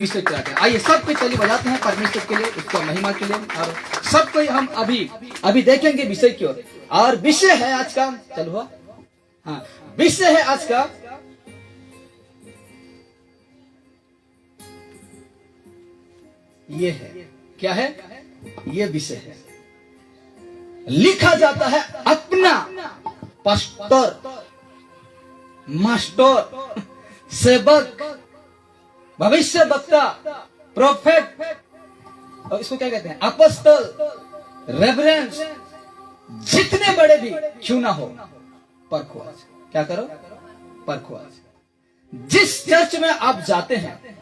विषय क्या है। आइए सब कोई ताली बजाते हैं परमेश्वर के लिए, उसको महिमा के लिए। और सब कोई हम अभी देखेंगे विषय की ओर। और विषय है आज का, चलो हुआ, हाँ विषय है आज का ये है, क्या है ये विषय है। लिखा जाता है अपना पास्टर, मास्टर, सेवक, भविष्य वक्ता, प्रोफेट, और इसको क्या कहते हैं, अपोस्टल, रेवरेंस, जितने बड़े भी क्यों ना हो, परखो आज। क्या करो, परखो आज। जिस चर्च में आप जाते हैं,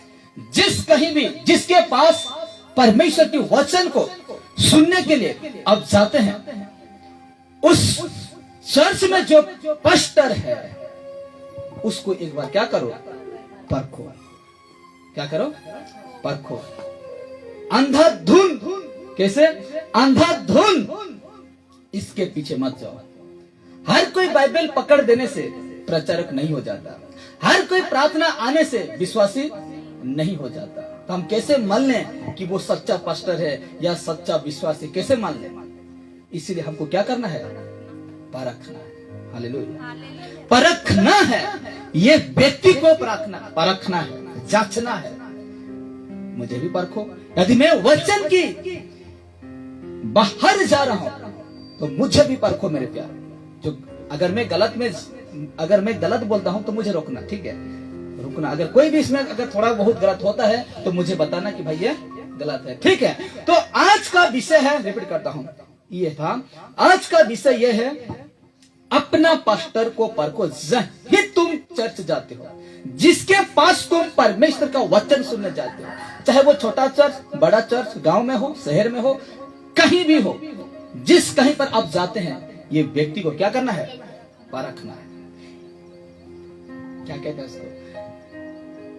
जिस कहीं भी जिसके पास परमेश्वर के वचन को सुनने के लिए आप जाते हैं, उस चर्च में जो पास्टर है उसको एक बार क्या करो, परखो। क्या करो, परखो। अंधाधुन, कैसे अंधाधुन इसके पीछे मत जाओ। हर कोई बाइबल पकड़ देने से प्रचारक नहीं हो जाता, हर कोई प्रार्थना आने से विश्वासी नहीं हो जाता। तो हम कैसे मान लें कि वो सच्चा पास्टर है या सच्चा विश्वासी, कैसे मान लें? इसीलिए हमको क्या करना है, परखना है। हालेलुया, परखना है। ये व्यक्ति को परखना है, जांचना है। मुझे भी परखो। यदि मैं वचन की बाहर जा रहा हूं तो मुझे भी परखो मेरे प्यार। जो अगर मैं गलत बोलता हूं तो मुझे रोकना, ठीक है, रुकना। अगर कोई भी इसमें अगर थोड़ा बहुत गलत होता है तो मुझे बताना कि भाई ये गलत है, ठीक है। तो आज का विषय है, रिपीट करता हूं, ये था आज का विषय, ये है अपना पास्टर को परखो। जहीं तुम चर्च जाते हो, जिसके पास तुम परमेश्वर का वचन सुनने जाते हो, चाहे वो छोटा चर्च, बड़ा चर्च, गांव में हो, शहर में हो, कहीं भी हो, जिस कहीं पर आप जाते हैं, ये व्यक्ति को क्या करना है, परखना है। क्या कहते हैं इसको,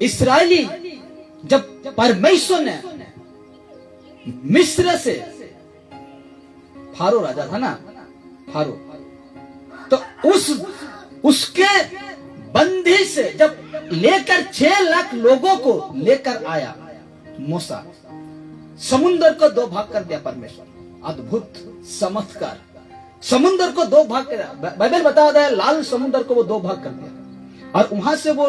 इस्राएली जब परमेश्वर ने मिस्र से, फारो राजा था ना, फारो, तो उसके बंदी से जब लेकर 6 लाख लोगों को लेकर आया मूसा, समुद्र को 2 भाग कर दिया परमेश्वर। अद्भुत चमत्कार, समुद्र को 2 भाग कर दिया। बाइबल बताता है लाल समुद्र को वो 2 भाग कर दिया, और वहां से वो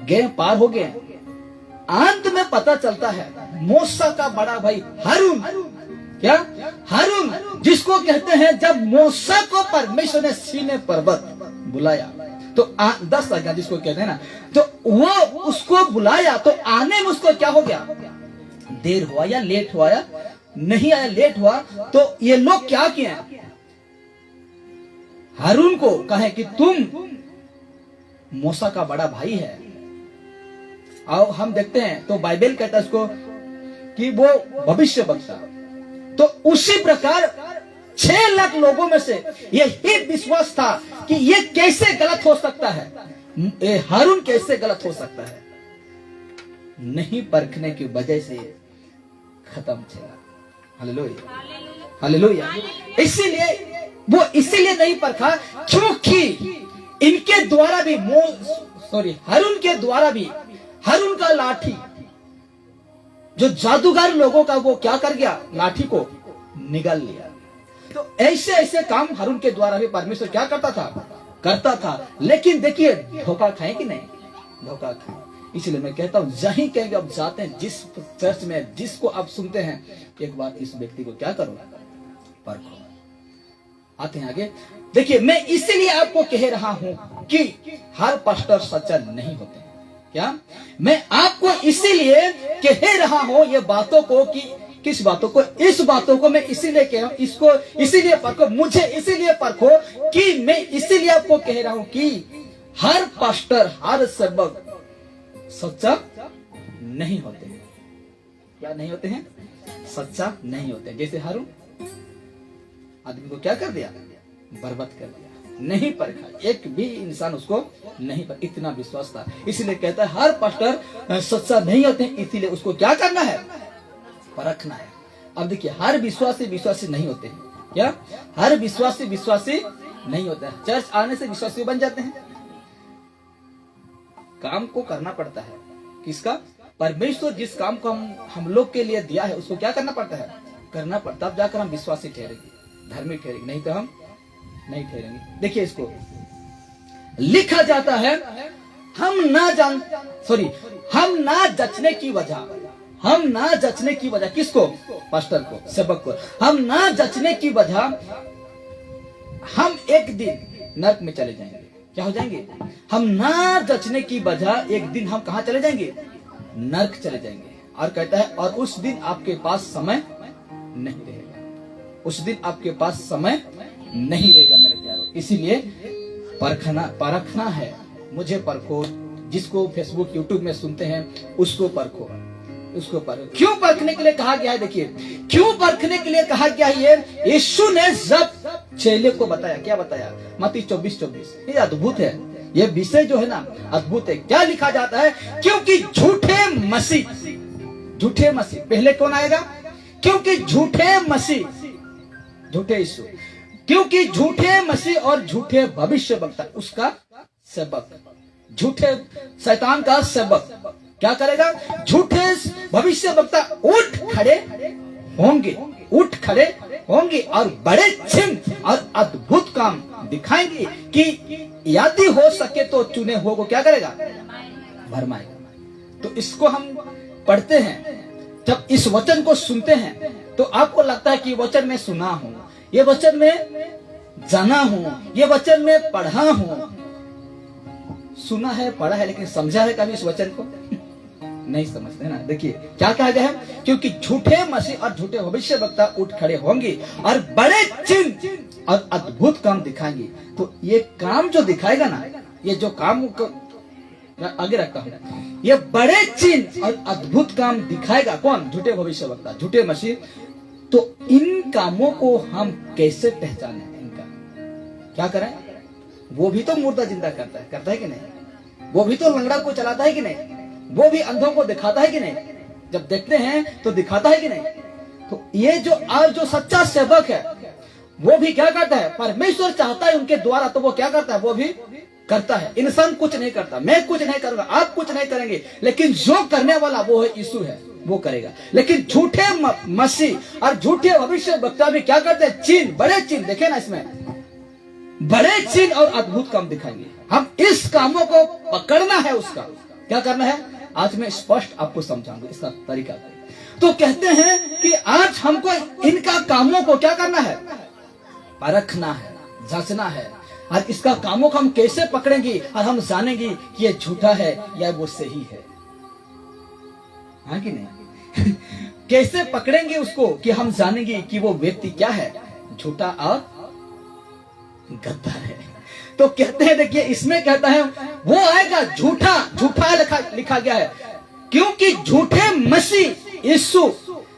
गए, पार हो गए। अंत में पता चलता है मूसा का बड़ा भाई हारून, क्या हारून, जिसको कहते हैं जब मूसा को परमेश्वर ने सीने पर्वत बुलाया तो 10 आज्ञा जिसको कहते हैं ना, तो वो उसको बुलाया तो आने में उसको क्या हो गया, देर हुआ या लेट हुआ, या नहीं आया, लेट हुआ। तो ये लोग क्या किए, हारून को कहे कि तुम मूसा का बड़ा भाई है। आओ हम देखते हैं, तो बाइबल कहता है उसको कि वो भविष्य वक्ता। तो उसी प्रकार 6 लाख लोगों में से यही विश्वास था कि ये कैसे गलत हो सकता है, ये हारून कैसे गलत हो सकता है। नहीं परखने की वजह से खत्म चला। Hallelujah, hallelujah. इसीलिए नहीं परखा क्योंकि इनके द्वारा भी हारून के द्वारा भी, हारून का लाठी जो जादूगर लोगों का, वो क्या कर गया, लाठी को निगल लिया। तो ऐसे काम हारून के द्वारा भी परमेश्वर क्या करता था। लेकिन देखिए धोखा खाए कि नहीं, धोखा खाए। इसलिए मैं कहता हूं, जहीं कहीं आप जाते हैं, जिस चर्च में जिसको आप सुनते हैं, एक बार इस व्यक्ति को क्या करो, परखो। आते हैं आगे। देखिए मैं इसीलिए आपको कह रहा हूं कि हर पास्टर सच्चा नहीं होते। क्या मैं आपको इसीलिए कह रहा हूं ये बातों को, कि किस बातों को, इस बातों को मैं इसीलिए कह रहा हूं, इसको इसीलिए परखो, मुझे इसीलिए परखो कि मैं इसीलिए आपको कह रहा हूं कि हर पास्टर, हर सेवक सच्चा नहीं होते हैं। क्या नहीं होते हैं, सच्चा नहीं होते। जैसे हारून आदमी को क्या कर दिया, बर्बाद कर दिया, नहीं परखा, एक भी इंसान उसको नहीं पर, इतना विश्वास था। इसलिए कहता है हर पास्टर सच्चा नहीं होते, इसीलिए उसको क्या करना है, परखना है। अब देखिए हर विश्वासी नहीं होते हैं। क्या हर विश्वासी नहीं होता है। चर्च आने से विश्वासी बन जाते हैं, काम को करना पड़ता है। किसका, परमेश्वर जिस काम को हम लोग के लिए दिया है उसको क्या करना पड़ता है, करना पड़ता, तब जाकर हम विश्वासी ठहरेंगे, धार्मिक ठहरेंगे, नहीं तो हम नहीं ठहरेंगे। देखिए इसको लिखा जाता है, हम ना जचने की वजह, किसको, पास्टर को, सेवक को, हम ना जचने की वजह हम एक दिन नरक में चले जाएंगे। क्या हो जाएंगे, हम ना जचने की वजह एक दिन हम कहां चले जाएंगे, नरक चले जाएंगे। और कहता है और उस दिन आपके पास समय नहीं रहेगा, उस दिन आपके पास समय नहीं रहेगा मेरे प्यारों। इसीलिए परखना है, मुझे परखो, जिसको फेसबुक यूट्यूब में सुनते हैं उसको परखो, उसको परखो। क्यों परखने के लिए कहा गया है, देखिए क्यों परखने के लिए कहा गया है। यीशु ने जब चेले को बताया, क्या बताया, मत्ती 24:24, ये अद्भुत है, ये विषय जो है ना अद्भुत है। क्या लिखा जाता है, क्योंकि झूठे मसीह पहले कौन आएगा, क्योंकि झूठे मसीह, झूठे यीशु, क्योंकि झूठे मसीह और झूठे भविष्य वक्ता, उसका सेवक, झूठे शैतान का सेवक क्या करेगा, झूठे भविष्य वक्ता उठ खड़े होंगे और बड़े चिन्ह और अद्भुत काम दिखाएंगे कि यदि हो सके तो चुने हुओं को क्या करेगा, भरमाएगा। तो इसको हम पढ़ते हैं, जब इस वचन को सुनते हैं तो आपको लगता है कि वचन में सुना हूं, ये वचन में जाना हूं, ये वचन में पढ़ा हूं, सुना है, पढ़ा है, लेकिन समझा है कभी इस वचन को नहीं समझते ना। देखिए क्या कहा गया है, क्योंकि झूठे मसीह और झूठे भविष्य वक्ता उठ खड़े होंगे और बड़े चिन्ह और अद्भुत काम दिखाएंगे। तो ये काम जो दिखाएगा ना, ये जो काम को आगे रखता हूं, ये बड़े चिन्ह और अद्भुत काम दिखाएगा कौन, झूठे भविष्य वक्ता, झूठे मसीह। तो इन कामों को हम कैसे पहचाने, इनका क्या करें। वो भी तो मुर्दा जिंदा करता है कि नहीं, वो भी तो लंगड़ा को चलाता है कि नहीं, वो भी अंधों को दिखाता है कि नहीं, जब देखते हैं तो दिखाता है कि नहीं। तो ये जो सच्चा सेवक है वो भी क्या करता है, परमेश्वर चाहता है उनके द्वारा, तो वो क्या करता है, वो भी करता है। इंसान कुछ नहीं करता, मैं कुछ नहीं करूंगा, आप कुछ नहीं करेंगे, लेकिन जो करने वाला वो है यीशु है, वो करेगा। लेकिन झूठे मसीह और झूठे भविष्य वक्ता भी क्या करते हैं, चिन्ह, बड़े चिन्ह, देखे ना इसमें बड़े चिन्ह और अद्भुत काम दिखाएंगे। हम इस कामों को पकड़ना है, उसका क्या करना है, आज मैं स्पष्ट आपको समझाऊंगा इसका तरीका। तो कहते हैं कि आज हमको इनका कामों को क्या करना है, परखना है, जांचना है। और इसका कामों को हम कैसे पकड़ेंगे और हम जानेंगे कि ये झूठा है या वो सही है, हाँ कि नहीं कैसे पकड़ेंगे उसको कि हम जानेंगे कि वो व्यक्ति क्या है, झूठा और गद्दार है। तो कहते हैं, देखिए इसमें कहता है वो आएगा झूठा लिखा गया है, क्योंकि झूठे मसीह यीशु,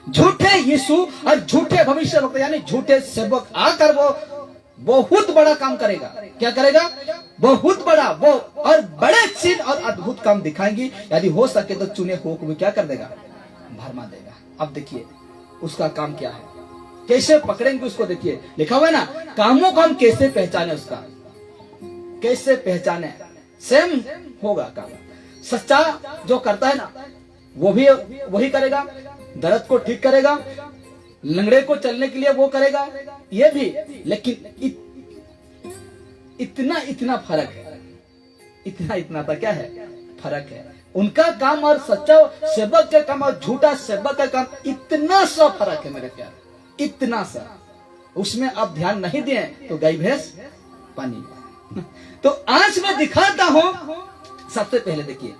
झूठे यीशु और झूठे भविष्य वक्ता यानी झूठे सेवक आकर वो बहुत बड़ा काम करेगा। क्या करेगा, बहुत बड़ा, वो और बड़े चिन्ह और अद्भुत काम दिखाएंगे। यदि हो सके तो चुने हुओं को भी क्या कर देगा, भरमा देगा। अब देखिए उसका काम क्या है, कैसे पकड़ेंगे उसको। देखिए लिखा हुआ है ना, कामों को हम कैसे पहचाने, उसका कैसे पहचाने, सेम होगा काम। सच्चा जो करता है ना वो भी वही करेगा, दर्द को ठीक करेगा, लंगड़े को चलने के लिए वो करेगा, ये भी। लेकिन इतना फर्क है, इतना था क्या है, फर्क है। उनका काम और सच्चा सेवक का काम और झूठा सेवक का काम इतना सा फर्क है मेरे प्यार, इतना सा। उसमें आप ध्यान नहीं दें तो गाय भैंस पानी। तो आज मैं दिखाता हूं, सबसे पहले देखिए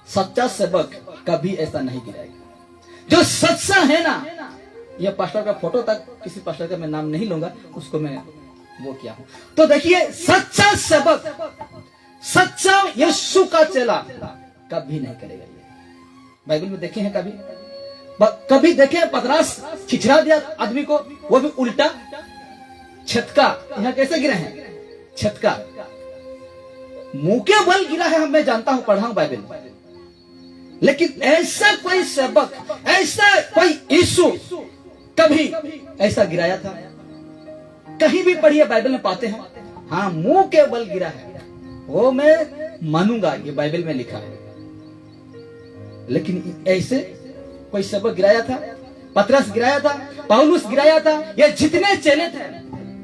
सच्चा सेवक कभी ऐसा नहीं गिराएगा। जो सच्चा है ना, यह पास्टर का फोटो तक, किसी पास्टर का मैं नाम नहीं लूंगा, उसको मैं वो किया हूं। तो देखिए सच्चा सेवक, सच्चा यीशु का चेला कभी नहीं करेगा। ये बाइबल में देखे हैं कभी देखे हैं पतरस छिछरा दिया आदमी को, वो भी उल्टा छटका। यहां कैसे गिरे हैं, छटका, मुंह के बल गिरा है। मैं जानता हूं, पढ़ा हूं बाइबल में, लेकिन ऐसा कोई सेवक, ऐसा कोई यीशु कभी ऐसा गिराया था? कहीं भी पढ़िए बाइबल में पाते हैं, हाँ मुंह के बल गिरा है, वो मैं मानूंगा, ये बाइबल में लिखा है। लेकिन ऐसे कोई सबक गिराया था? पतरस गिराया था, पौलुस गिराया था, ये जितने चेले थे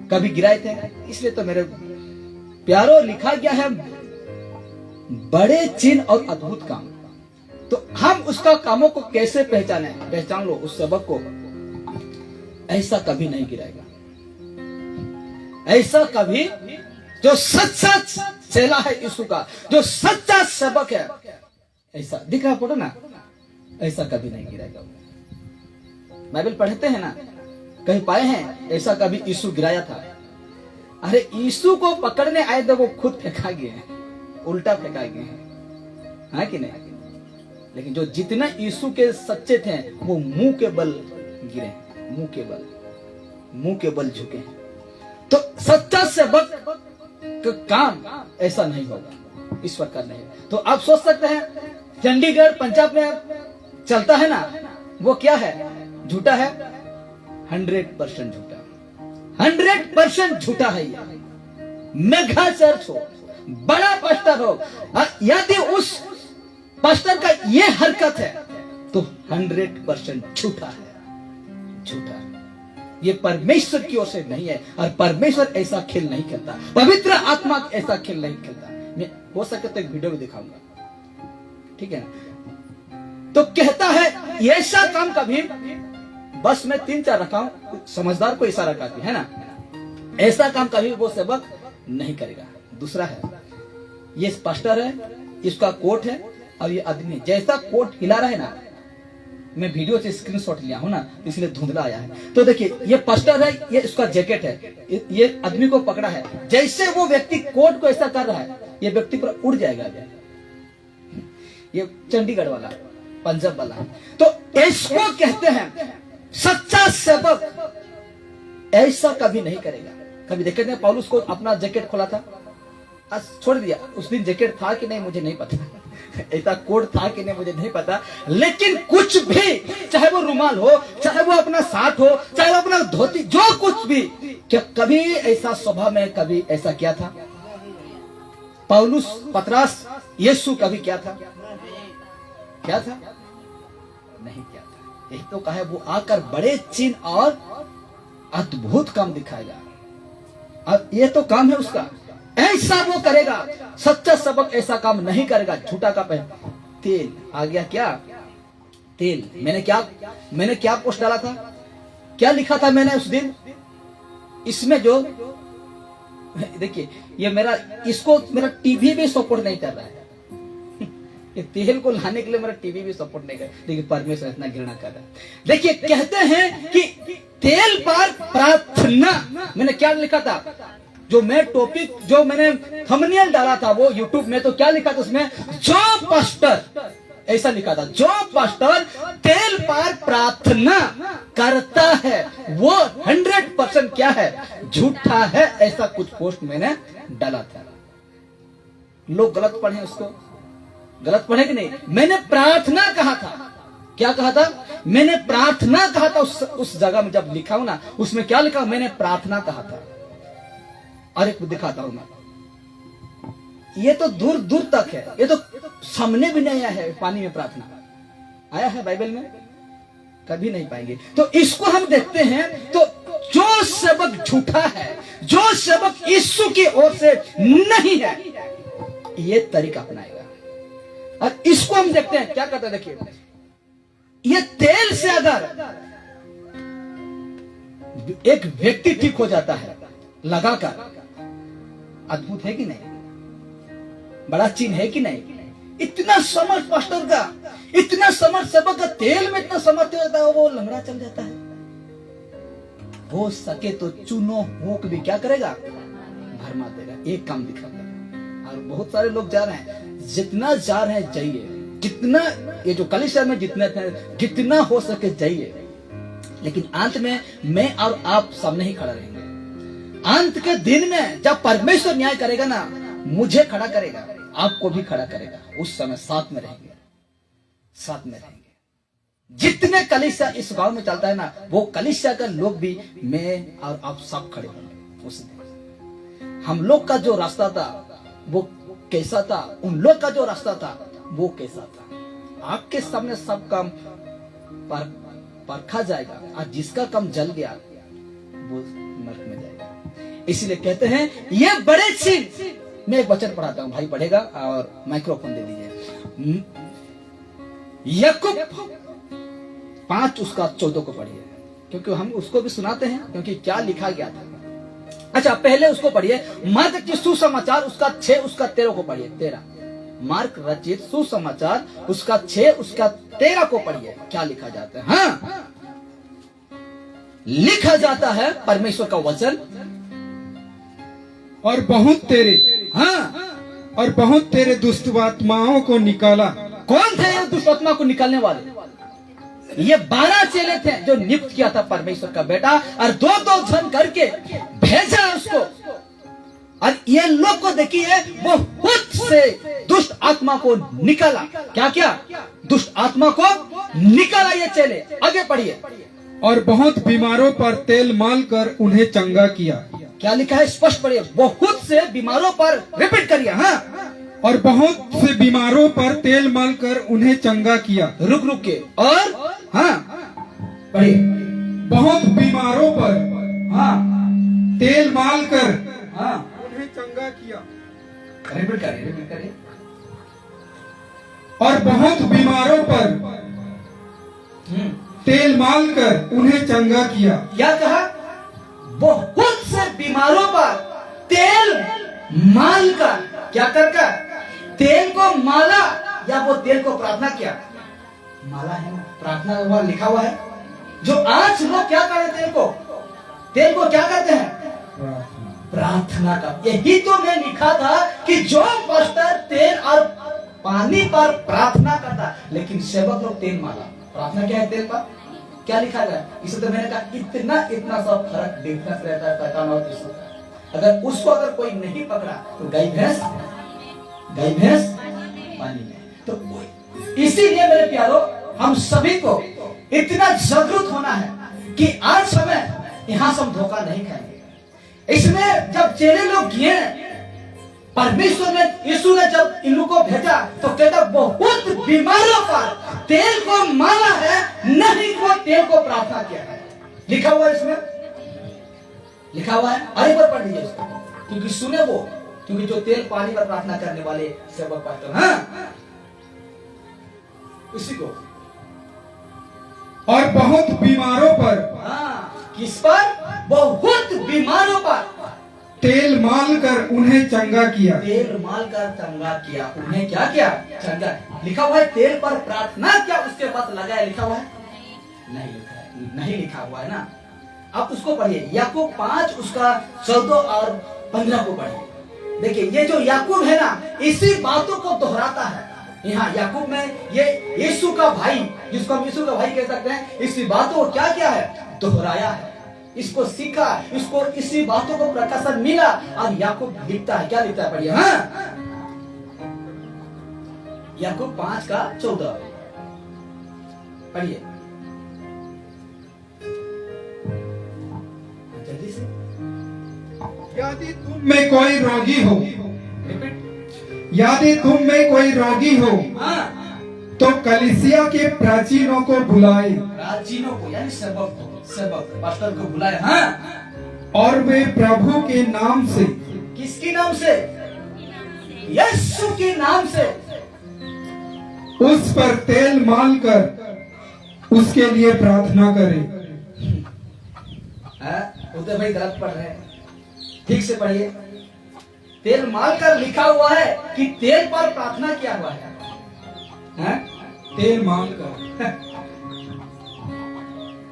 कभी गिराए थे? इसलिए तो मेरे प्यारो लिखा गया है बड़े चिन्ह और अद्भुत काम। तो हम उसका कामों को कैसे पहचाने? पहचान लो उस सबक को। ऐसा कभी नहीं गिराएगा, ऐसा कभी जो सच्चा चेला है यीशु का, जो सच्चा सबक है, ऐसा दिख रहा फोटो ना, ऐसा कभी नहीं गिराएगा। बाइबल पढ़ते हैं ना, कहीं पाए हैं ऐसा कभी यीशु गिराया था? अरे यीशु को पकड़ने आए तो वो खुद फेंका गए हैं, उल्टा फेंका गए हैं, है कि नहीं? लेकिन जो जितना यीशु के सच्चे थे वो मुंह के बल गिरे, मुंह के बल झुके। तो सच्चा सेवक का काम ऐसा नहीं होगा, इस प्रकार नहीं। तो आप सोच सकते हैं चंडीगढ़ पंजाब में चलता है ना, वो क्या है? झूठा है, 100% झूठा, 100% झूठा है। ये मेगा चर्च हो, बड़ा पास्टर हो, यदि उस पास्टर का ये हरकत है तो 100% झूठा है, झूठा। ये परमेश्वर की ओर से नहीं है, और परमेश्वर ऐसा खेल नहीं खेलता, पवित्र आत्मा ऐसा खेल नहीं खेलता। मैं हो सके तो एक वीडियो भी दिखाऊंगा, ठीक है? तो कहता है ऐसा काम कभी, बस मैं 3-4 रखा हूं, समझदार को इशारा करती है ना, ऐसा काम कभी वो सेवक नहीं करेगा। दूसरा है, ये पास्टर है, इसका कोट है, और ये आदमी जैसा कोट हिला रहा है ना, मैं वीडियो से स्क्रीनशॉट लिया हूं ना, इसलिए धुंधला आया है। तो देखिए ये पास्टर है, ये इसका जैकेट है, ये आदमी को पकड़ा है, जैसे वो व्यक्ति कोट को ऐसा कर रहा है, ये व्यक्ति पर उड़ जाएगा। ये चंडीगढ़ वाला, पंजाब वाला। तो इसको कहते हैं सच्चा सेवक ऐसा कभी नहीं करेगा। कभी देखे थे पौलुस को अपना जैकेट खोला था, आज छोड़ दिया। उस दिन जैकेट था कि नहीं मुझे नहीं पता, ऐसा कोट था कि नहीं मुझे नहीं पता, लेकिन कुछ भी, चाहे वो रुमाल हो, चाहे वो अपना साथ हो, चाहे वो अपना धोती, जो कुछ भी, क्या कभी ऐसा स्वभाव में कभी ऐसा किया था? पौलुस, पतरस, यीशु कभी क्या था? क्या था? नहीं क्या था। यही तो कहा है वो आकर बड़े चिन्ह और अद्भुत काम दिखाएगा, और ये तो काम है उसका, ऐसा वो करेगा। सच्चा सबक ऐसा काम नहीं करेगा, झूठा का पहले। तेल आ गया, क्या तेल? मैंने क्या पोस्ट डाला था, क्या लिखा था मैंने उस दिन? इसमें जो देखिए ये इसको मेरा टीवी भी सपोर्ट नहीं कर रहा है। ये तेल को लाने के लिए मेरा टीवी भी सपोर्ट नहीं कर, देखिए परमेश्वर इतना घृणा कर रहा है। देखिए कहते हैं कि तेल पर प्रार्थना, मैंने क्या लिखा था? जो मैं टॉपिक, जो मैंने थंबनेल डाला था वो यूट्यूब में, तो क्या लिखा था उसमें? जो पास्टर, ऐसा लिखा था, जो पास्टर तेल पर प्रार्थना करता है वो 100% क्या है? झूठा है। ऐसा कुछ पोस्ट मैंने डाला था। लोग गलत पढ़े उसको, गलत पढ़े कि नहीं? मैंने प्रार्थना कहा था। क्या कहा था? मैंने प्रार्थना कहा था। उस जगह में जब लिखा हूं ना, उसमें क्या लिखा? मैंने प्रार्थना कहा था। और एक दिखाता हूं मैं, ये तो दूर दूर तक है, ये तो सामने भी नहीं आया है। पानी में प्रार्थना आया है बाइबल में? कभी नहीं पाएंगे। तो इसको हम देखते हैं, तो जो सबक झूठा है, जो सबक यीशु की ओर से नहीं है, ये तरीका अपनाएगा। और इसको हम देखते हैं क्या करता है। देखिए ये तेल से अगर एक व्यक्ति ठीक हो जाता है लगाकर, अद्भुत है कि नहीं? बड़ा चिन्ह है कि नहीं? इतना समर्थ पास्टर का, इतना समर्थ सबक का, तेल में इतना समर्थ होता है, वो लंगड़ा चल जाता है। हो सके तो चुनो होक भी क्या करेगा? भरमा देगा। एक काम दिखाता। और बहुत सारे लोग जा रहे हैं, जितना जा रहे हैं जाइए, जितना ये जो कलीसिया में जितना हो सके जाइए, लेकिन अंत में मैं और आप सामने ही खड़ा रहेंगे। अंत के दिन में जब परमेश्वर न्याय करेगा ना, मुझे खड़ा करेगा, आपको भी खड़ा करेगा। उस समय साथ में रहेंगे, साथ में रहेंगे। जितने कलीसिया इस गांव में चलता है ना, वो कलीसिया का लोग भी, मैं और आप सब खड़े होंगे उस दिन। हम लोग का जो रास्ता था वो कैसा था, उन लोग का जो रास्ता था वो कैसा था। आग के सामने सब काम परखा जाएगा, और जिसका काम जल गया वो नरक में जाएगा। इसलिए कहते हैं ये बड़े चिन्ह, मैं एक वचन पढ़ाता हूं, भाई पढ़ेगा और माइक्रोफोन दे दीजिए। याकूब 5 उसका 14 को पढ़िए, क्योंकि हम उसको भी सुनाते हैं, क्योंकि क्या लिखा गया था। अच्छा, पहले उसको पढ़िए, मार्क की सुसमाचार उसका 6 उसका 13 को पढ़िए। 13 मार्क रचित सुसमाचार उसका 6 उसका 13 को पढ़िए। क्या लिखा जाता है? हाँ, लिखा जाता है परमेश्वर का वचन, और बहुत तेरे, हाँ, और बहुत तेरे दुष्ट आत्माओं को निकाला। कौन थे ये दुष्ट आत्मा को निकालने वाले? ये 12 चेले थे जो नियुक्त किया था परमेश्वर का बेटा, और 2-2 जन करके भेजा उसको। और ये लोग को देखिए, वो खुद से दुष्ट आत्मा को निकाला। क्या क्या? दुष्ट आत्मा को निकाला ये चेले। आगे पढ़िए। और बहुत बीमारों पर तेल माल कर उन्हें चंगा किया। क्या लिखा है? स्पष्ट पढ़िए। बहुत से बीमारों पर, रिपीट करिए। हाँ, और बहुत से बीमारों पर तेल माल कर उन्हें चंगा किया। रुक रुक के, और हाँ पढ़िए। बहुत बीमारों पर हाँ तेल माल कर हाँ, उन्हें चंगा किया। रिपीट करिए, रिपीट करिए। और बहुत बीमारों पर तेल माल कर उन्हें चंगा किया। क्या कहा? बहुत से बीमारों पर तेल माल कर, क्या कर? तेल को माला, या वो तेल को प्रार्थना किया? माला है ना, प्रार्थना हुआ, लिखा हुआ है। जो आज लोग क्या कर रहे? तेल को क्या करते हैं? प्रार्थना का। यही तो मैं लिखा था कि जो पास्टर तेल और पानी पर प्रार्थना करता, लेकिन सेवक लोग तेल माला। प्रार्थना क्या है? तेल पर क्या लिखा गया? इसे तो मैंने कहा, इतना सब फर्क डिफरेंस रहता है शैतान और यीशु का। अगर उसको अगर कोई नहीं पकड़ा तो गाय भैंस पानी में। तो इसीलिए मेरे प्यारो, हम सभी को इतना जागरूक होना है कि आज हमें यहां से हम धोखा नहीं खाएंगे। इसमें जब चेले लोग गए, परमेश्वर ने, यीशु ने जब इन लोगों को भेजा, तो कहता बहुत बीमारों पर तेल को माला है, नहीं वो तेल को प्रार्थना किया है। लिखा हुआ है, इसमें लिखा हुआ है। अरे पर पढ़ लीजिए इसको, क्योंकि सुने वो, क्योंकि जो तेल पानी पर प्रार्थना करने वाले सेवक पास्टर, हाँ उसी को। और बहुत बीमारों पर, हाँ, किस पर? बहुत बीमारों पर तेल माल कर उन्हें चंगा किया। तेल माल कर चंगा किया। उन्हें क्या किया? चंगा। लिखा हुआ है तेल पर प्रार्थना क्या उसके बाद लगाया? लिखा हुआ है? नहीं लिखा है, नहीं लिखा हुआ है ना। आप उसको पढ़िए, याकूब 5 उसका 14 और 15 को पढ़िए। देखिए, ये जो याकूब है ना, इसी बातों को दोहराता है। यहाँ याकूब में ये यीशु का भाई, जिसको हम यीशु का भाई कह सकते हैं, इसी बातों को क्या किया है? दोहराया है, इसको सीखा, इसको इसी बातों को प्रकाशन मिला, और याकूब लिखता है। क्या लिखता है? पढ़िए। हाँ, याकूब 5 का 14 पढ़िए जल्दी से। यदि तुम में कोई रोगी हो, रिपीट। यदि तुम में कोई रोगी हो, हाँ, तो कलीसिया के प्राचीनों को बुलाए, प्राचीनों को यानी सेवक पास्टर को बुलाए। हाँ, और वे प्रभु के नाम से, किसके नाम से? यीशु के नाम से उस पर तेल माल कर उसके लिए प्रार्थना करें। उदय भाई गलत पढ़ रहे हैं, ठीक से पढ़िए। तेल माल कर लिखा हुआ है कि तेल पर प्रार्थना किया हुआ है? तेल माल कर।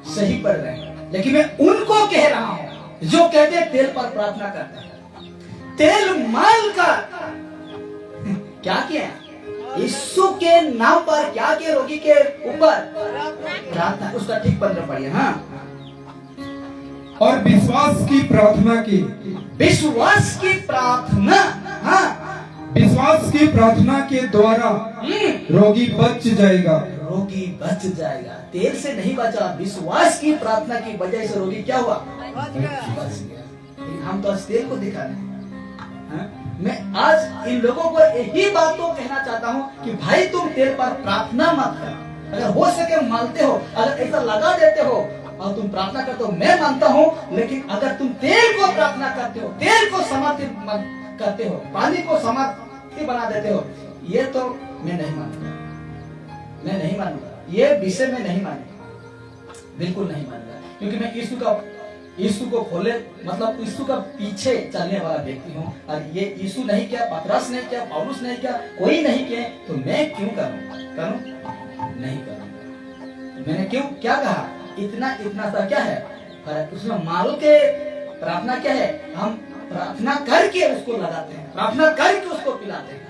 सही पढ़ रहे हैं, लेकिन मैं उनको कह रहा हूं जो कहते हैं तेल पर प्रार्थना करते हैं। तेल माल कर क्या किया? यीशु के नाम पर क्या किया? रोगी के ऊपर प्रार्थना। उसका ठीक 15 पढ़िए। हाँ, और विश्वास की प्रार्थना की, विश्वास की प्रार्थना। हाँ, विश्वास की प्रार्थना के द्वारा रोगी बच जाएगा। रोगी बच जाएगा। तेल से नहीं बचा, विश्वास की प्रार्थना की वजह से रोगी क्या हुआ? बच गया। लेकिन हम तो आज तेल को दिखा रहे हैं। मैं आज इन लोगों को यही बात को कहना चाहता हूँ कि भाई तुम तेल पर प्रार्थना मत करो। अगर हो सके मानते हो, अगर ऐसा लगा देते हो और तुम प्रार्थना करते हो, मैं मानता हूँ। लेकिन अगर तुम तेल को प्रार्थना करते हो, तेल को समाप्ति करते हो, पानी को समाप्ति बना देते हो, ये तो मैं नहीं मानूंगा, मैं नहीं मानूंगा, ये विषय में नहीं मानूंगा, बिल्कुल नहीं मानूंगा। क्योंकि मैं यीशु को खोले मतलब यीशु का पीछे चलने वाला व्यक्ति हूँ। और ये यीशु नहीं किया, पतरस नहीं किया, पौलुस नहीं किया, कोई नहीं किया, तो मैं क्यों करूँ? नहीं करूँगा। मैंने क्यों क्या कहा? इतना सा क्या है फर्क? उसमें मारो के प्रार्थना क्या है? हम प्रार्थना करके उसको लगाते हैं, प्रार्थना करके उसको पिलाते हैं।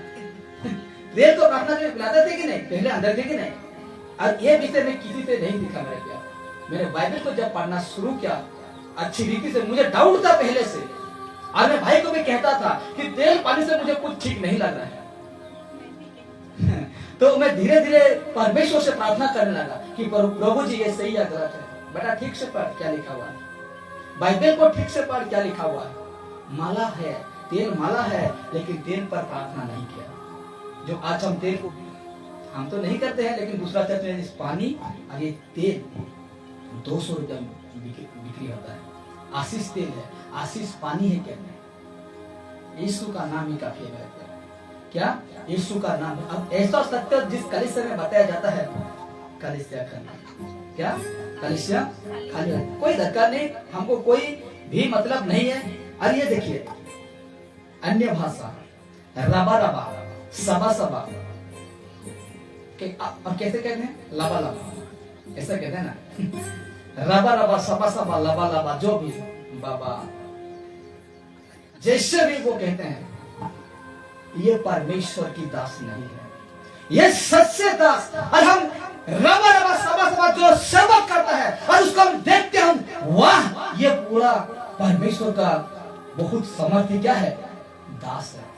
तेल को प्रार्थना करके पिलाते थे कि नहीं? पहले अंदर थे कि नहीं? और ये विषय में किसी से नहीं दिखा मेरे क्या। मैंने बाइबल को जब पढ़ना शुरू किया अच्छी रीति से, मुझे डाउट था पहले से, और मैं भाई को भी कहता था कि तेल पानी से मुझे कुछ ठीक नहीं लग रहा है। तो मैं धीरे धीरे परमेश्वर से प्रार्थना करने लगा कि प्रभु जी ये सही या गलत है। बेटा ठीक से पढ़ क्या लिखा हुआ है, बाइबल को ठीक से पढ़ क्या लिखा हुआ है। माला है, तेल माला है, लेकिन तेल पर प्रार्थना नहीं किया। जो आज हम तेल को हम तो नहीं करते हैं, लेकिन दूसरा चर्च में इस पानी और ये तेल 200 रुपये बिक्री होता है। आशीष तेल है, आशीष पानी है। क्या यीशु का नाम ही काफी है। क्या यीशु का नाम? अब ऐसा सत्य जिस कलीसिया में बताया जाता है, कलीसिया खाली, क्या कलीसिया खाली है, कोई धक्का नहीं, हमको कोई भी मतलब नहीं है। और ये देखिए अन्य भाषा, रबा रबा, सबा सबा, और कैसे कहते हैं? लबा लबा, ऐसा कहते हैं ना। रबा रबा, सबा सबा, लबा लबा, जो भी बाबा जैसे भी वो कहते हैं, ये परमेश्वर की दास नहीं है, ये सच्चे दास। और हम रबा रबा, सबा सबा जो सेवा करता है और उसको हम देखते हैं, हम वाह, ये पूरा परमेश्वर का बहुत समर्थी क्या है, दास है।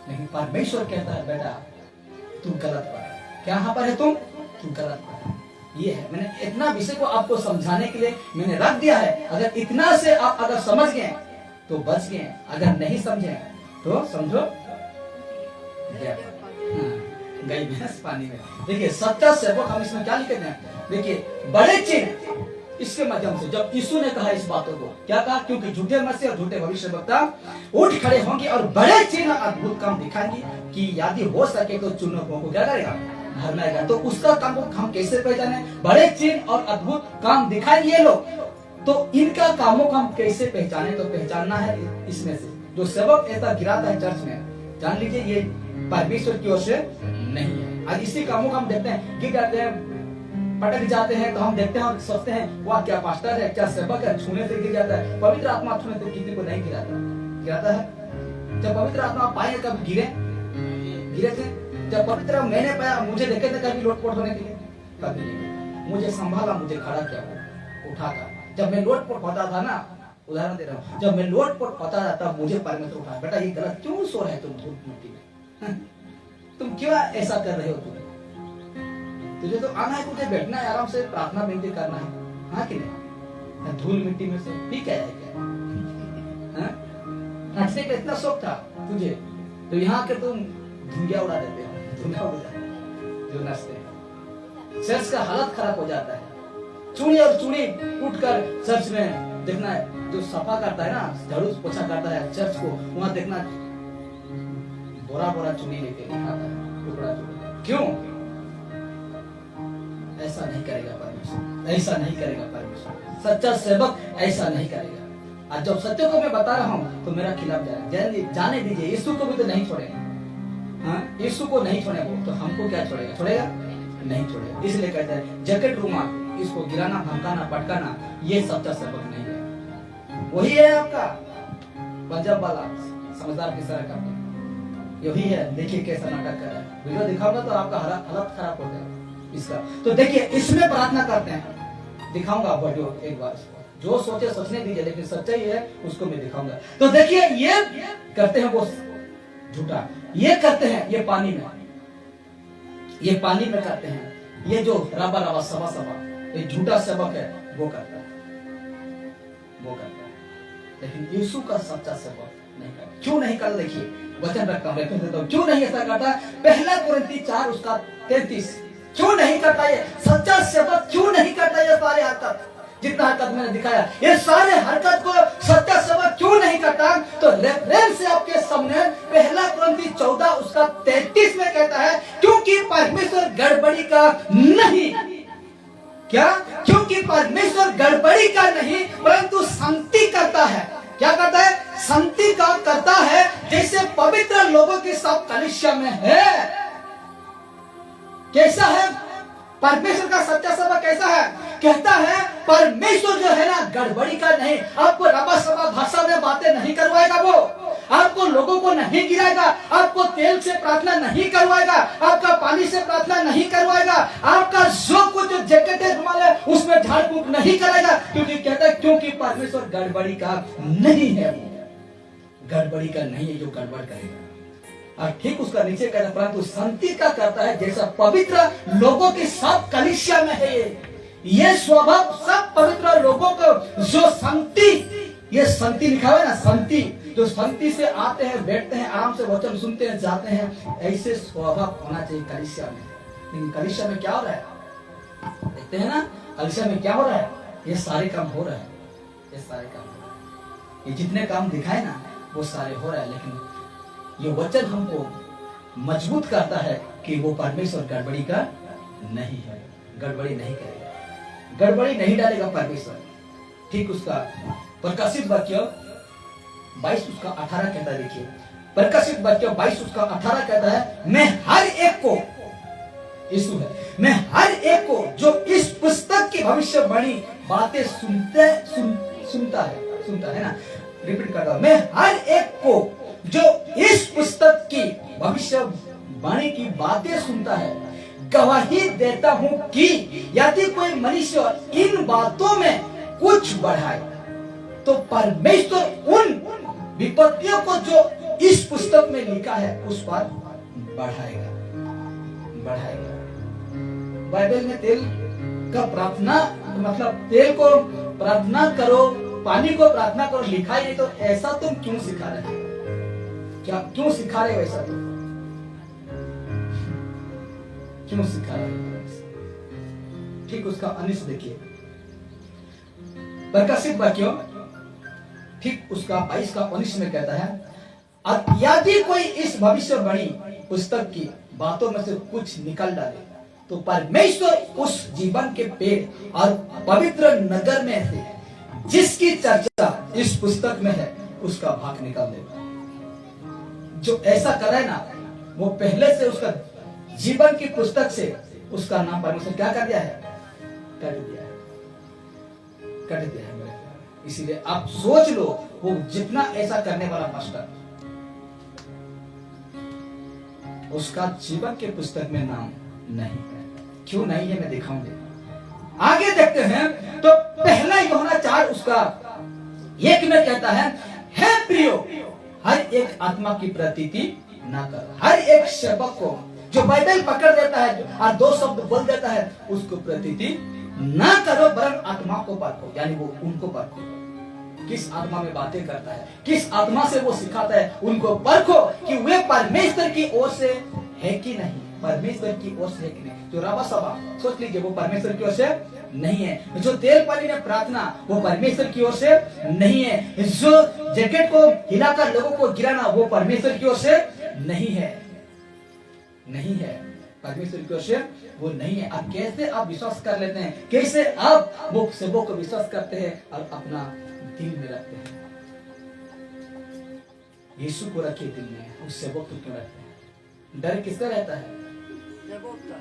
लेकिन परमेश्वर कहता है बेटा तू गलत पर है। क्या यहाँ पर है तू गलत पर है। ये है, मैंने इतना विषय को आपको समझाने के लिए मैंने रख दिया है। अगर इतना से आप अगर समझ गए तो बच गए, अगर नहीं समझे तो समझो गई भैंस पानी में। देखिए सच्चा सेवक, हम इसमें क्या लिखते हैं? देखिए बड़े चिन्ह इसके माध्यम से, जब यीशु ने कहा इस बातों को, क्या कहा? क्योंकि झूठे मसीह और झूठे भविष्यवक्ता उठ खड़े होंगे और बड़े चिन्ह अद्भुत काम दिखाएंगे कि यदि हो सके तो चुनौतियों को क्या करेगा? भरना। तो उसका काम को हम कैसे पहचाने? बड़े चिन्ह और अद्भुत काम दिखाएंगे ये लोग, तो इनका कामों को हम कैसे पहचाने? तो पहचानना है इसमें से जो सेवक ऐसा गिराता है चर्च में, जान लीजिए ये परमेश्वर की ओर से नहीं है। आज इसी कामों को हम देखते हैं, गिर जाते हैं, पटक जाते हैं, तो हम देखते हैं और सोचते हैं वाह क्या पास्टर है, क्या सेवक है, छूने से गिर जाता है। पवित्र आत्मा छूने से किसी को नहीं गिराता है। जब पवित्र आत्मा पाए कभी गिरे थे? जब पवित्र मैंने पाया, मुझे देखे थे कभी लोटपोट होने के लिए? कभी नहीं। मुझे संभाला, मुझे खड़ा किया, उठाता। जब मैं लोटपोट होता था ना, उदाहरण दे रहा हूँ, जब मैं लोटपोट होता था तब मुझे परमेश्वर उठा, बेटा ये गलत क्यों सो रहे तुम धूप मिट्टी में? तुम क्यों ऐसा कर रहे हो? तुझे तो आना है, तुझे बैठना है, आराम से प्रार्थना विनती करना है, हाँ कि नहीं? धूल मिट्टी में से ठीक है क्या? नचने का इतना शौक था तुझे, तो यहाँ के तुम धुंधिया उड़ा देते हो, जो नचते हैं। चर्च का हालत खराब हो जाता है। चूड़ी और चूड़ी उठकर चर्च में देखना है, जो सफा करता है ना, झाड़ू पोछा करता है चर्च को, वहां देखना बोरा बोरा चूड़ी लेके आता है, टुकड़ा चूड़ी। क्यों? ऐसा नहीं करेगा परमेश्वर, ऐसा नहीं करेगा परमेश्वर। सच्चा सेवक ऐसा नहीं करेगा। आज जब सत्य को मैं बता रहा हूँ तो मेरा खिलाफ जाने दीजिए। यीशु को भी तो नहीं छोड़ेगा, हाँ यीशु को नहीं छोड़ेगा तो हमको क्या छोड़ेगा? छोड़ेगा नहीं छोड़ेगा। इसलिए कहता है जैकेट रूमाल इसको गिराना, धमकाना, पटकाना, ये सच्चा सेवक नहीं है। वही है आपका पंजाब वाला समझदार की तरह का, यही है। देखिए कैसा नाटक कर रहा है। वीडियो दिखाऊंगा तो आपका हालत खराब हो जाएगा इसका। तो देखिए इसमें प्रार्थना करते हैं, दिखाऊंगा वीडियो एक बार, जो सोचे सोचने दीजिए, लेकिन सच्चाई है उसको मैं दिखाऊंगा। तो देखिए ये करते हैं वो झूठा, ये करते हैं ये पानी में, ये पानी में करते हैं। ये जो रबा रबा सबा सबा ये झूठा सेवक है वो करता है, वो करता है। लेकिन यीशु का सच्चा सेवक नहीं करता। क्यों नहीं करता? देखिए वचन रखता हूं, रेफरेंस देता हूं, क्यों नहीं ऐसा करता? पहला कुरिन्थी 4 उसका 33। क्यों नहीं करता? ये सच्चा सेवक क्यों नहीं करता? ये सारे हरकत, जितना हरकत मैंने दिखाया, ये सारे हरकत को सच्चा सेवक क्यों नहीं करता? तो रेफरेंस से आपके सामने पहला कुरिन्थी 14 उसका 33 में कहता है, क्योंकि परमेश्वर गड़बड़ी का नहीं। क्या? क्योंकि परमेश्वर गड़बड़ी का नहीं परंतु शांति करता है। क्या करता है? शांति का करता है। जैसे पवित्र लोगों के साथ कलीसिया में है। कैसा है परमेश्वर का सच्चा सेवक? कैसा है? कहता है परमेश्वर जो है ना गड़बड़ी का नहीं। आपको रबा सबा भाषा में बातें नहीं करवाएगा, वो आपको लोगों को नहीं गिराएगा, आपको तेल से प्रार्थना नहीं करवाएगा, आपका पानी से प्रार्थना नहीं करवाएगा, आपका जो कुछ जैकेट है रुमाल उसमें झाड़ फूक नहीं करेगा। क्योंकि कहता है क्योंकि परमेश्वर गड़बड़ी का नहीं है, वो गड़बड़ी का नहीं है जो गड़बड़ करेगा। और ठीक उसका नीचे कहता है परंतु शांति का करता है, जैसा पवित्र लोगों के साथ कलीसिया में है। ये स्वभाव सब पवित्र लोगों को जो शांति, ये शांति लिखा हुआ है ना, शांति, जो शांति से आते हैं, बैठते हैं, आराम से वचन सुनते हैं, जाते हैं, ऐसे स्वभाव होना चाहिए कलीसिया में। लेकिन कलीसिया में क्या हो रहा है? देखते हैं ना कलीसिया में क्या हो रहा है? ये सारे काम हो रहा है, ये सारे काम हो रहा है, ये जितने काम दिखाए ना वो सारे हो रहा है। लेकिन ये वचन हमको मजबूत करता है कि वो परमेश्वर गड़बड़ी का नहीं है, गड़बड़ी नहीं करेगा, गड़बड़ी नहीं डालेगा परमेश्वर। ठीक उसका प्रकाशित वाक्य 22 उसका 18 कहता है। देखिए प्रकाशित वाक्य 22 उसका 18 कहता है, मैं हर एक को, यीशु है, मैं हर एक को जो इस पुस्तक की भविष्यवाणी बातें सुनता है ना, रिपीट करता हूं, मैं हर एक को जो इस पुस्तक की भविष्यवाणी की बातें सुनता है गवाही देता हूं कि यदि कोई मनुष्य इन बातों में कुछ बढ़ाए तो परमेश्वर उन विपत्तियों को जो इस पुस्तक में लिखा है उस पर बढ़ाएगा। बाइबल में तेल का प्रार्थना मतलब तेल को प्रार्थना करो, पानी को प्रार्थना करो लिखा ही नहीं, तो ऐसा तुम क्यों सिखा रहे हो? क्या क्यों सिखा रहे हो ऐसा? तुम क्यों सिखा रहे हो? ठीक उसका अनिश देखिए प्रकाशित वाक्य ठीक उसका 22 का 19 में कहता है, और यदि कोई इस भविष्यवाणी पुस्तक की बातों में से कुछ निकल डाले तो परमेश्वर उस जीवन के पेड़ और पवित्र नगर में से जिसकी चर्चा इस पुस्तक में है उसका भाग निकाल देगा। जो ऐसा करे ना वो पहले से उसका जीवन की पुस्तक से उसका नाम परमेश्वर क्या कर दिया है? कट दिया है मेरे। इसीलिए आप सोच लो वो जितना ऐसा करने वाला मास्टर उसका जीवन के पुस्तक में नाम नहीं है। क्यों नहीं है मैं दिखाऊंगा। आगे देखते हैं तो पहला यूहन्ना 4 उसका 1 में कहता है, हे प्रियो हर एक आत्मा की प्रतीति ना कर। हर एक सेवक को जो बाइबल पकड़ देता है और 2 शब्द बोल देता है उसको प्रतीति ना करो, वरन आत्मा को परखो, यानी वो उनको परखो किस आत्मा में बातें करता है, किस आत्मा से वो सिखाता है, उनको परखो कि वे परमेश्वर की ओर से है कि नहीं, परमेश्वर की ओर से है कि नहीं। जो रबा सबा सोच लीजिए वो परमेश्वर की ओर से नहीं है। जो तेल पानी ने प्रार्थना वो परमेश्वर की ओर से नहीं है। जो जैकेट को हिलाकर लोगों को गिराना वो परमेश्वर की ओर से नहीं है, नहीं है, परमेश्वर की ओर से वो नहीं है। अब कैसे आप विश्वास कर लेते हैं, कैसे आप वो सबों को विश्वास करते हैं और अपना दिल में रखते हैं? यीशु को रखिए दिल में, उस सेवक को क्यों रखते हैं? डर किसका रहता है?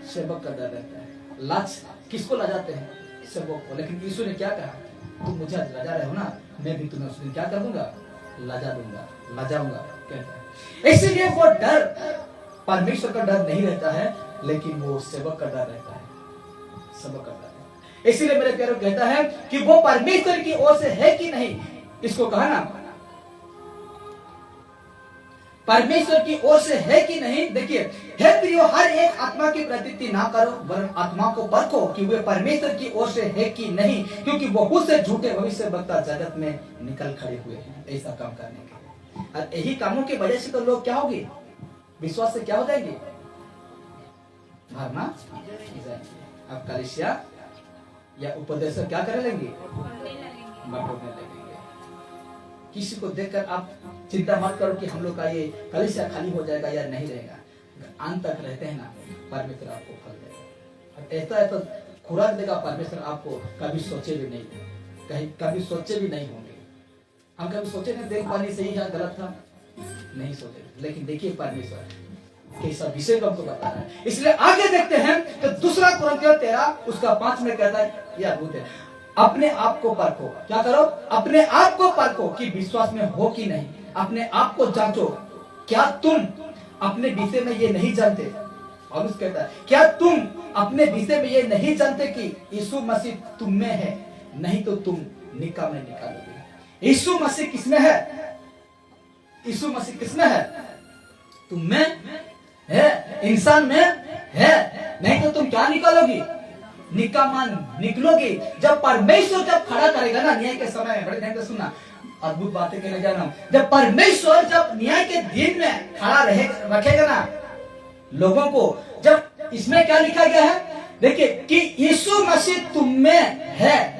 सेवक का डर रहता है। लाज किसको लजाते हैं? सेवक को। लेकिन यीशु ने क्या कहा? तुम मुझे लजा रहे हो ना, मैं भी तुम्हें उस दिन क्या कर दूंगा? लजा दूंगा, लजाऊंगा कहता है। इसलिए वो डर परमेश्वर का डर नहीं रहता है, लेकिन वो सेवक का डर रहता है, सेवक का डर। इसीलिए मेरे प्यारे कहता है कि वो परमेश्वर की ओर से है कि नहीं, इसको कहा ना परमेश्वर की ओर से है कि नहीं। देखिए, हे प्रियो हर एक आत्मा की प्रतीति ना करो, वरन आत्मा को परखो कि वे परमेश्वर की ओर से है कि नहीं, क्योंकि बहुत से झूठे भविष्यवक्ता जगत में निकल खड़े हुए हैं ऐसा काम करने के। और यही कामों की वजह से तो लोग क्या होंगे, विश्वास से क्या हो जाएंगे, भरना जाएंगे। अब कलीसिया या उपदेश क्या कर लेंगे, बटोरने लगेंगे। किसी को देखकर आप चिंता मत करो कि हम लोग का ये कलीसिया खाली हो जाएगा या नहीं रहेगा। अंत तक रहते हैं ना, परमेश्वर आपको फल देगा। ऐसा है तो खुराक देगा परमेश्वर आपको, कभी सोचे भी नहीं, कभी सोचे भी नहीं होंगे। हम कभी सोचे नहीं देख पानी सही है गलत था, नहीं सोचे, लेकिन देखिए परमेश्वर कैसा विषय को हमको बता रहा है। इसलिए आगे देखते हैं तो दूसरा कुरिन्थियों 13 उसका 5 में कहता है, यह अद्भुत है, अपने आप को परखो। क्या करो, अपने आप को परखो कि विश्वास में हो कि नहीं। अपने आप को जांचो, क्या तुम अपने विषय में ये नहीं जानते। और उस कहता है, क्या तुम अपने विषय में ये नहीं जानते कि यीशु मसीह तुम में है, नहीं तो तुम निकाम में निकालोगे। यीशु मसीह किसमें है, यीशु मसीह किसमें है, तुम में है, इंसान में है, नहीं तो तुम क्या निकालोगी, निकामा निकलोगी। जब परमेश्वर जब खड़ा करेगा ना न्याय के समय में, बड़े ध्यान से सुनना, अद्भुत बातें कहने जा रहा हूं। जब परमेश्वर जब न्याय के दिन में खड़ा रखेगा ना लोगों को, जब इसमें क्या लिखा गया है, देखिए कि यीशु मसीह तुम में है,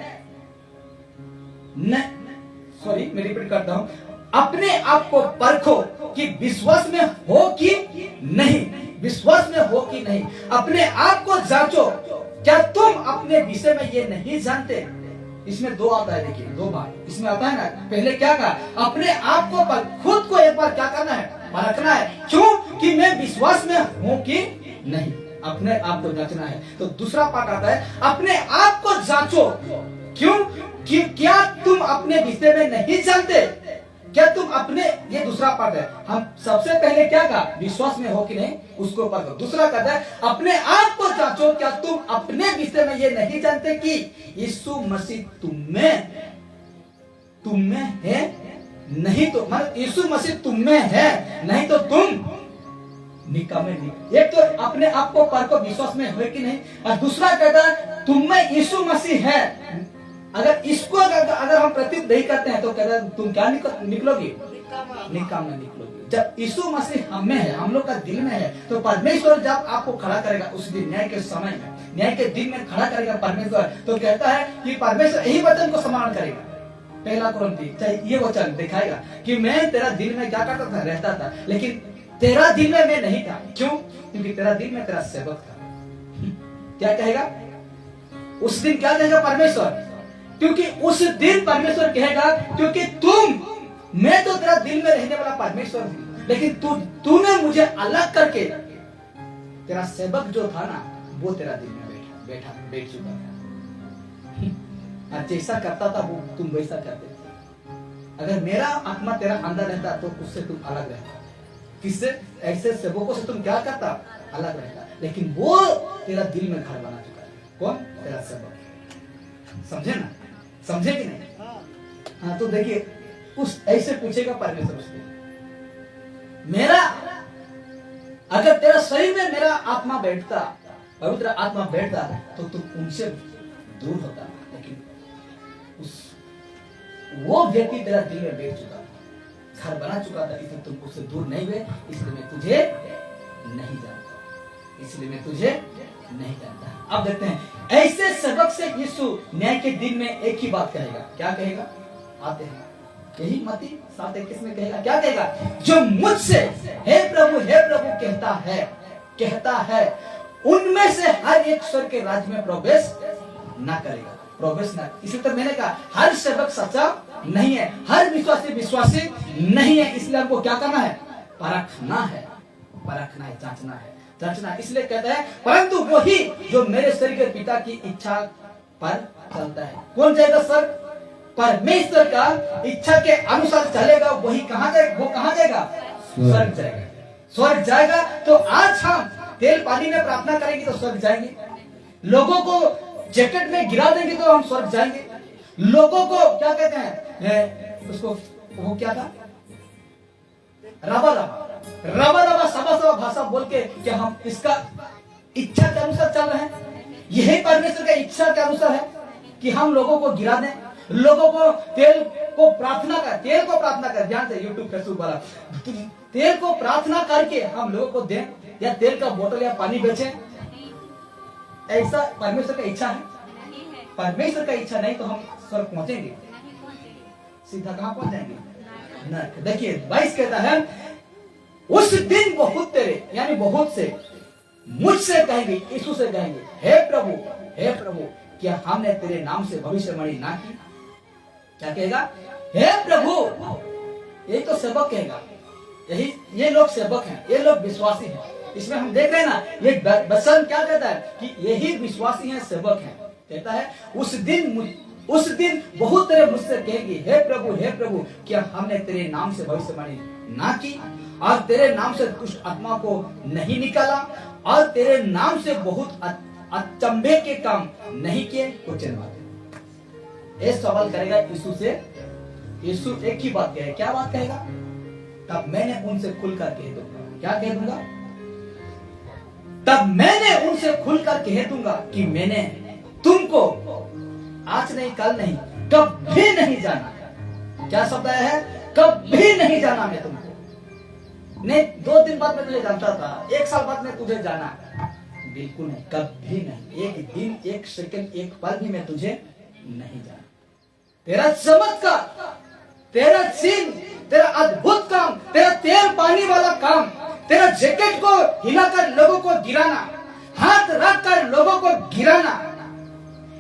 सॉरी मैं रिपीट करता हूं, अपने आप को परखो कि विश्वास में हो कि नहीं, विश्वास में हो कि नहीं। अपने आप को जांचो, क्या तुम अपने विषय में ये नहीं जानते। इसमें दो आता है, देखिए दो बार इसमें आता है ना। पहले क्या कहा, अपने आप को पर खुद को एक बार क्या करना है, परखना है, क्यों कि मैं विश्वास में हूं कि नहीं, अपने आप को जांचना है। तो दूसरा पार्ट आता है, अपने आप को जांचो, क्यों कि क्या तुम अपने विषय में नहीं जानते। क्या तुम अपने, ये दूसरा पार्ट है। हम सबसे पहले क्या कहा, विश्वास में हो कि नहीं उसको परखो। दूसरा कहता है, अपने आप को जांचो, क्या तुम अपने विषय में ये नहीं जानते कि यीशु मसीह तुम में है, नहीं तो मतलब यीशु मसीह तुम में है, नहीं तो तुम निकामे नहीं। एक तो अपने आप को परखो, विश्वास में हो कि नहीं, और दूसरा कहता है तुम में यीशु मसीह है। अगर इसको अगर हम प्रतीत नहीं करते हैं तो कहता है तुम क्या निकलोगे, निकाम में निकलोगे। जब यीशु मसीह हम में है, हम लोग का दिल में है, तो परमेश्वर जब आपको खड़ा करेगा उस दिन न्याय के समय में, न्याय के दिन में खड़ा करेगा परमेश्वर, तो कहता है कि परमेश्वर यही वचन को सम्मान करेगा। पहला कुरिन्थी चाहे ये वचन दिखाएगा कि मैं तेरा दिल में क्या करता था, रहता था, लेकिन तेरा दिल में मैं नहीं था। क्यों, क्योंकि तेरा दिल में तेरा सेवक था। क्या कहेगा उस दिन, क्या कहेगा परमेश्वर, क्योंकि उस दिन परमेश्वर कहेगा, क्योंकि मैं तो तेरा दिल में रहने वाला परमेश्वर हूं, लेकिन तूने मुझे अलग करके, तेरा सेवक जो था ना वो तेरा दिल में बैठ चुका था, और जैसा करता था वो तुम वैसा करते थे। अगर मेरा आत्मा तेरा अंदर रहता तो उससे तुम अलग रहता। किससे, ऐसे सेवकों से तुम क्या करता, अलग रहता, लेकिन वो तेरा दिल में घर बना चुका है। कौन, तेरा सेवक। समझे ना, समझे कि नहीं। हाँ, तो देखिए उस ऐसे पूछेगा परमेश्वर उससे, मेरा अगर तेरा शरीर में मेरा आत्मा बैठता, पवित्र आत्मा बैठता, तो तुम उनसे दूर होता, लेकिन वो व्यक्ति तेरा दिल में बैठ चुका था, घर बना चुका था, इसलिए तुम उससे दूर नहीं हुए। इसलिए मैं तुझे नहीं जानता, इसलिए मैं तुझे नहीं जानता। अब देखते हैं, ऐसे सबक से यीशु न्याय के दिन में एक ही बात कहेगा। क्या कहेगा, आते हैं यही मत्ती 7:21 में कहेगा, क्या कहेगा, जो मुझसे हे प्रभु कहता है उनमें से हर एक स्वर्ग के राज्य में प्रवेश ना करेगा, प्रवेश ना। इसलिए तो मैंने कहा हर सेवक सच्चा नहीं है, हर विश्वासी नहीं है। इसलिए हमको क्या करना है, परखना है, जांचना। इसलिए कहता है, परंतु वही जो मेरे शरीर के पिता की इच्छा पर चलता है। कौन जाएगा स्वर्ग, परमेश्वर का इच्छा के अनुसार चलेगा, वही कहां जाएगा, वो कहां जाएगा, स्वर्ग जाएगा। तो आज हम तेल पानी में प्रार्थना करेंगे तो स्वर्ग जाएंगे, लोगों को जैकेट में गिरा देंगे तो हम स्वर्ग जाएंगे, लोगों को क्या कहते हैं उसको, वो क्या था, रबा सबा भाषा बोल के क्या हम इसका इच्छा के अनुसार चल रहे हैं। यही परमेश्वर का इच्छा के अनुसार है कि हम लोगों को गिरा दें, लोगों को तेल को प्रार्थना कर, ध्यान से यूट्यूब फेसबुक वाला, तेल को प्रार्थना करके हम लोगों को दें, या तेल का बोतल या पानी बेचें? ऐसा परमेश्वर का इच्छा है? परमेश्वर का इच्छा नहीं तो हम स्वर्ग पहुंचेंगे? सीधा कहां पहुंच जाएंगे? नरक। देखिए 22 कहता है, उस दिन बहुत तेरे, यानी बहुत से मुझसे कहेंगे, यीशु से कहेंगे, हे प्रभु क्या हमने तेरे नाम से भविष्यवाणी ना की? क्या कहेगा? हे प्रभु। यही तो सेवक कहेगा, यही ये लोग सेवक हैं, ये लोग विश्वासी हैं। इसमें हम देख रहे हैं ना, ये वचन क्या कहता है कि यही विश्वासी हैं, सेवक हैं। कहता है उस दिन बहुत तेरे मुझसे कहेंगे, हे प्रभु क्या हमने तेरे नाम से भविष्यवाणी ना की, और तेरे नाम से दुष्ट आत्मा को नहीं निकाला, और तेरे नाम से बहुत अचंभे के काम नहीं किए? कुछ ये सवाल करेगा यीशु से। यीशु एक ही बात कहेगा, क्या बात कहेगा? तब मैंने उनसे खुलकर कह दूंगा। क्या कह दूंगा? तब मैंने उनसे खुलकर कह दूंगा कि मैंने तुमको आज नहीं, कल नहीं, कभी नहीं जाना। क्या शब्द आया है? कभी नहीं जाना मैं तुमको। नहीं 2 दिन बाद मैं तुझे जानता था, 1 साल बाद मैं तुझे जाना, बिल्कुल नहीं, कभी नहीं। एक दिन, 1 सेकंड, 1 पल भी मैं तुझे नहीं जाना। तेरा चमत्कार, तेरा चिन्ह, तेरा अद्भुत काम, तेरा तेल पानी वाला काम, तेरा जैकेट को हिलाकर लोगों को गिराना, हाथ रखकर लोगों को गिराना,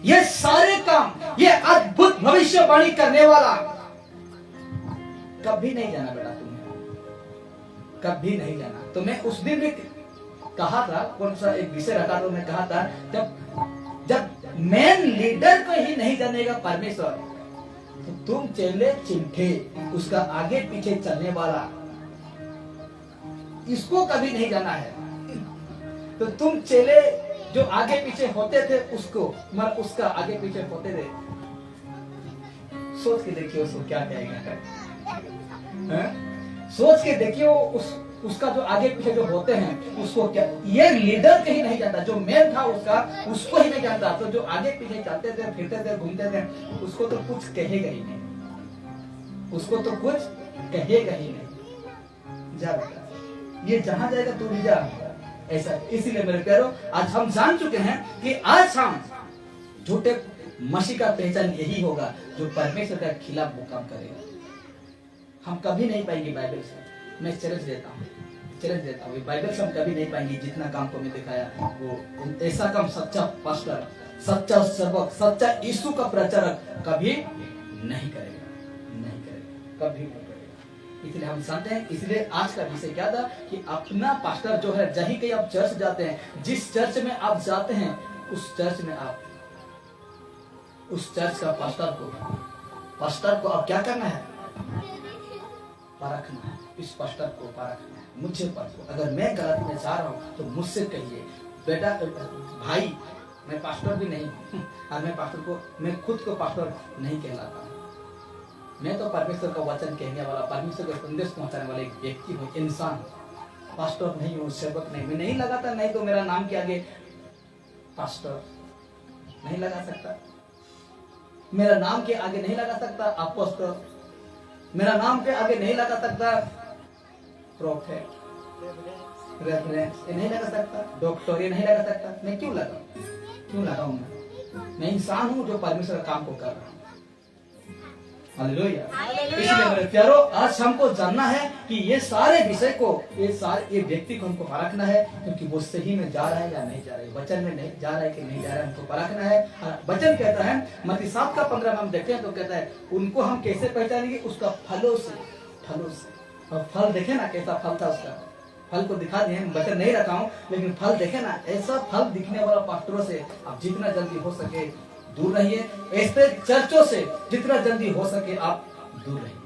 ये सारे काम, ये अद्भुत भविष्यवाणी करने वाला, कभी नहीं जाना बेटा तुम्हें, कभी नहीं जाना। तो मैं उस दिन भी कहा था, कौन सा एक विषय रखा था, मैं कहा था जब मेन लीडर को ही नहीं जानेगा परमेश्वर, तो तुम चेले चिंठे, उसका आगे पीछे चलने वाला, इसको कभी नहीं जाना है। तो तुम चेले जो आगे पीछे होते थे उसको, मतलब उसका आगे पीछे होते थे, सोच के देखिए उसको क्या कहेगा। सोच के देखिए उसका जो आगे पीछे जो होते हैं उसको क्या, ये लीडर कहीं नहीं जानता, जो मेन था उसको ही नहीं जानता। तो जो आगे पीछे चलते थे, फिरते थे, घूमते थे, उसको तो कुछ कहेगा ही नहीं, उसको तो कुछ कहेगा ही नहीं। जा बेटा, ये जहां जाएगा तू भी जा, ऐसा। इसीलिए मेरे प्यारो, आज हम जान चुके हैं कि आज हम झूठे मसीह का पहचान यही होगा जो परमेश्वर के खिलाफ वो काम करेगा। हम कभी नहीं पाएंगे बाइबल से, मैं चैलेंज देता हूँ, बाइबल से हम कभी नहीं पाएंगे जितना काम को मैं दिखाया वो। ऐसा काम सच्चा पास्टर, सच्चा सेवक, सच्चा यीशु का प्रचारक कभी नहीं करेगा, कभी नहीं करेगा। इसलिए हम जानते हैं, इसलिए आज का विषय क्या था कि अपना पास्टर जो है, जहीं कहीं आप चर्च जाते हैं, जिस चर्च में आप जाते हैं, उस चर्च में आप उस चर्च का पास्टर को आप क्या करना है? परखना है। इस पास्टर को परखना है, मुझे परखो। अगर मैं गलती में जा रहा हूँ तो मुझसे कहिए, बेटा भाई मैं पास्टर भी नहीं हूँ, और मैं खुद को पास्टर नहीं कहलाता हूँ। मैं तो परमेश्वर का वचन कहने वाला, परमेश्वर का संदेश पहुंचाने वाला एक व्यक्ति हूँ, इंसान। पास्टर नहीं हूँ, सेवक नहीं, मैं नहीं लगाता, नहीं तो मेरा नाम के आगे पास्टर नहीं लगा सकता, मेरा नाम के आगे नहीं लगा सकता अपोस्टल, मेरा नाम के आगे नहीं लगा सकता प्रोफेट, रेफरेंस, ये नहीं लगा सकता डॉक्टर, ये नहीं लगा सकता। मैं क्यों लगाऊं? मैं इंसान हूं जो परमेश्वर का काम को कर रहा हूं। हालेलुया। इसलिए मेरे प्यारो, आज हमको जानना है कि ये सारे विषय को, ये व्यक्ति को हमको परखना है, क्योंकि वो सही में जा रहा है या नहीं जा रहा है, वचन में नहीं जा रहा है कि नहीं जा रहा है, हमको परखना है। वचन कहता है, मत्ती 7:15 में हम देखते हैं तो कहता है, उनको हम कैसे पहचानेंगे? उसका फलों से। और फल देखे ना कैसा फल था उसका, फल को दिखा दिए, वचन नहीं रखा हूँ, लेकिन फल देखे ना, ऐसा फल दिखने वाला पास्टरों से आप जितना जल्दी हो सके दूर रहिए। ऐसे चर्चों से जितना जल्दी हो सके आप दूर रहिए।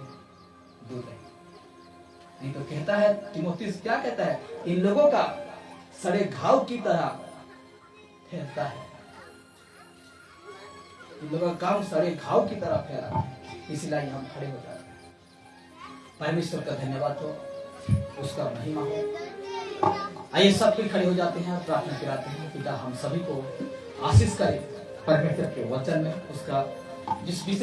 नहीं तो कहता है तीमुथियुस, क्या कहता है? इन लोगों का सड़े घाव की तरह फैलता है, इन लोगों का काम सड़े घाव की तरह फैला है। इसलिए हम खड़े हो जाते हैं। परमेश्वर का धन्यवाद हो, उसका महिमा हो। आइए सब कोई खड़े हो जाते हैं और प्रार्थना कराते हैं। पिता हम सभी को आशीष करे परमेश्वर के वचन में, उसका जिस विषय